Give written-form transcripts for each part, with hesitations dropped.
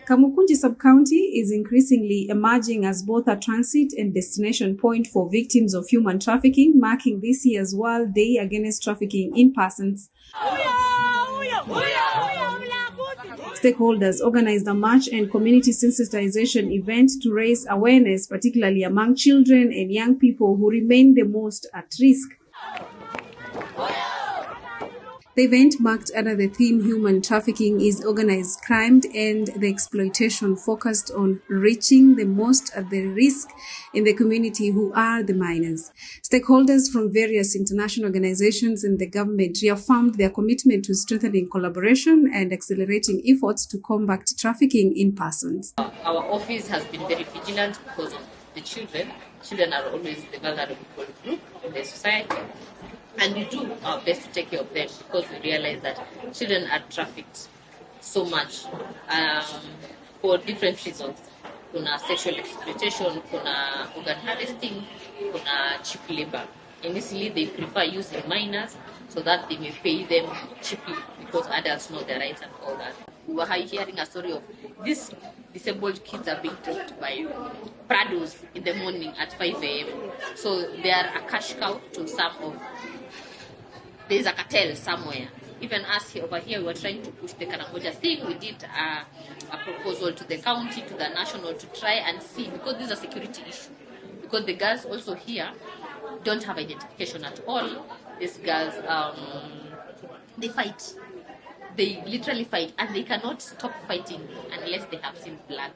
Kamukunji Sub-County is increasingly emerging as both a transit and destination point for victims of human trafficking, marking this year's World Day Against Trafficking in Persons. Stakeholders organized a march and community sensitization event to raise awareness, particularly among children and young people who remain the most at risk. The event marked under the theme Human Trafficking is Organized Crime, and the exploitation focused on reaching the most at the risk in the community, who are the minors. Stakeholders from various international organizations and the government reaffirmed their commitment to strengthening collaboration and accelerating efforts to combat trafficking in persons. Our office has been very vigilant because of the children. Children are always the vulnerable group in the society. And we do our best to take care of them because we realize that children are trafficked so much for different reasons. Kuna sexual exploitation, kuna organ harvesting, kuna cheap labor. Initially, they prefer using minors so that they may pay them cheaply because adults know their rights and all that. We were hearing a story of these disabled kids are being dropped by Prados in the morning at 5 a.m. So they are a cash cow to some of. There's a cartel somewhere. Even us here, over here, we were trying to push the Karamoja thing. We did a proposal to the county, to the national, to try and see, because this is a security issue. Because the girls also here don't have identification at all. These girls, they fight. They literally fight, and they cannot stop fighting unless they have seen blood.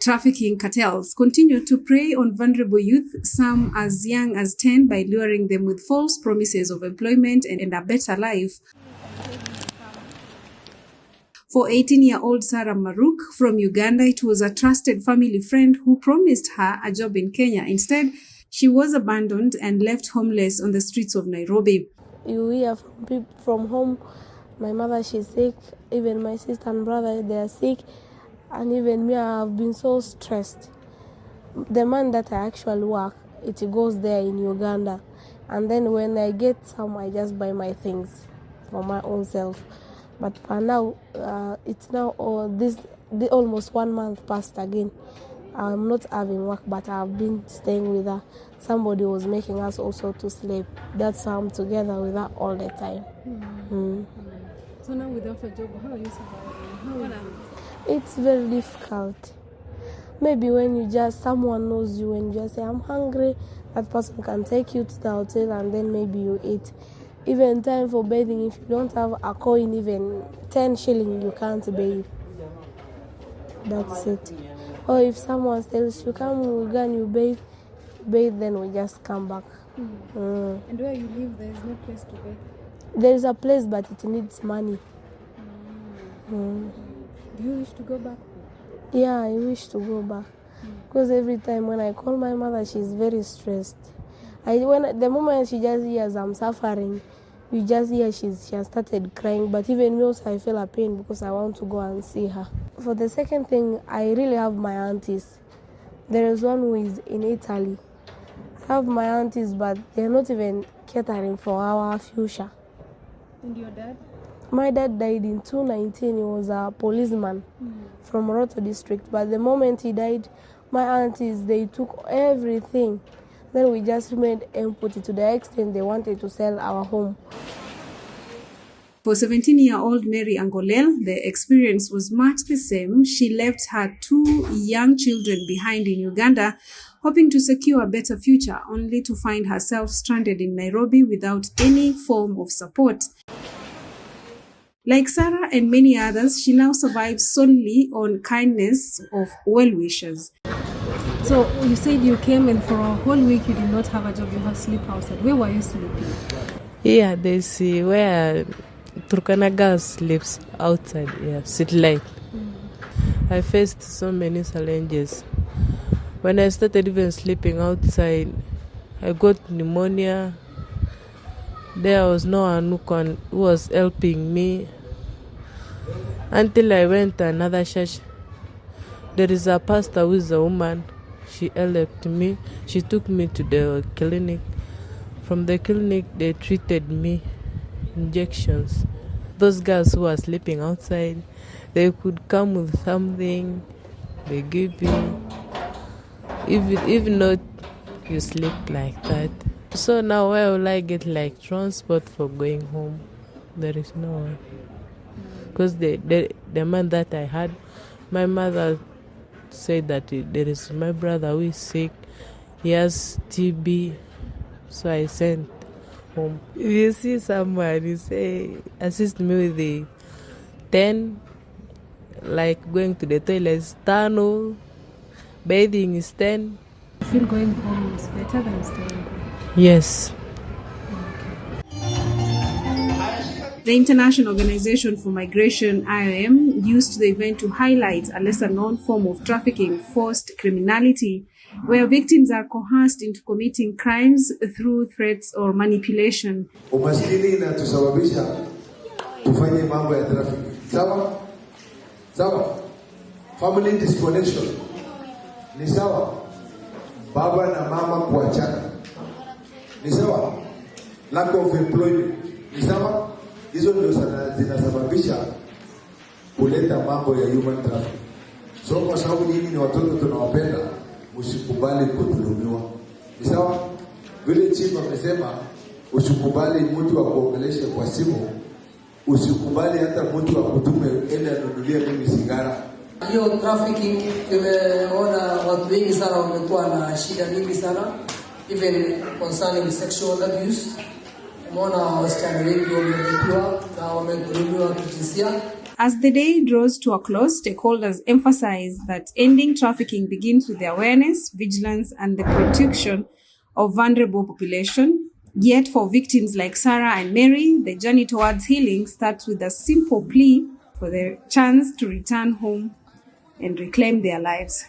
Trafficking cartels continue to prey on vulnerable youth, some as young as 10, by luring them with false promises of employment and a better life. For 18-year-old Sarah Maruk from Uganda, it was a trusted family friend who promised her a job in Kenya. Instead, she was abandoned and left homeless on the streets of Nairobi. You hear from home, my mother, she's sick, even my sister and brother, they are sick. And even me, I have been so stressed. The man that I actually work, it goes there in Uganda. And then when I get some, I just buy my things for my own self. But for now, it's now almost 1 month passed again. I'm not having work, but I've been staying with her. Somebody was making us also to sleep. That's why I'm together with her all the time. So now without a job, how are you surviving? It's very difficult. Maybe when someone knows you and you just say, I'm hungry, that person can take you to the hotel and then maybe you eat. Even time for bathing, if you don't have a coin, even 10 shillings, you can't bathe. That's it. Or if someone tells you, come, we go and you bathe, then we just come back. And where you live, there is no place to bathe? There is a place, but it needs money. Do you wish to go back? Yeah, I wish to go back. Because every time when I call my mother, she's very stressed. The moment she just hears I'm suffering, you just hear she has started crying. But even me also, I feel a pain because I want to go and see her. For the second thing, I really have my aunties. There is one who is in Italy. I have my aunties, but they're not even catering for our future. And your dad? My dad died in 2019. He was a policeman from Roto district. But the moment he died, my aunties, they took everything. Then we just remained empty to the extent they wanted to sell our home. For 17-year-old Mary Angolel, the experience was much the same. She left her 2 young children behind in Uganda, hoping to secure a better future, only to find herself stranded in Nairobi without any form of support. Like Sarah and many others, she now survives solely on kindness of well-wishers. So you said you came and for a whole week you did not have a job, you have sleep outside. Where were you sleeping? Yeah, they see where Turkana girl sleeps outside, city light. I faced so many challenges. When I started even sleeping outside, I got pneumonia. There was no one who was helping me. Until I went to another church. There is a pastor who is a woman. She helped me. She took me to the clinic. From the clinic, they treated me, injections. Those girls who were sleeping outside, they could come with something, they give you. If not, you sleep like that. So now where will I get like transport for going home? There is no one. Because the man that I had, my mother said that there is my brother who is sick. He has TB. So I sent home. If you see someone, you say, assist me with the 10, like going to the toilet is 10, bathing is 10. I feel going home is better than staying home. Yes. The International Organization for Migration, IOM, used the event to highlight a lesser-known form of trafficking, forced criminality, where victims are coerced into committing crimes through threats or manipulation. Umaskini inatusababisha tufanye mambo ya trafficking. Sawa? Sawa? Family disconnection. Ni sawa? Baba na mama kuachana. Ni sawa? Lack of employment. Ni sawa? Hizo ndio zinasababisha kuleta mambo ya human trafficking. So kwa sababu nyinyi ni watoto tunawapenda, usikubali kudhulumiwa. Ni sawa? Vile chief amesema, usikubali mtu akuongeleshe kwa simu, usikubali hata mtu akutume ende anunulie mimi sigara. Hiyo trafficking tumeona watu wengi sana wamekuwa na shida nyingi sana, even concerning sexual abuse. As the day draws to a close, stakeholders emphasize that ending trafficking begins with the awareness, vigilance, and the protection of vulnerable population. Yet for victims like Sarah and Mary, the journey towards healing starts with a simple plea for the chance to return home and reclaim their lives.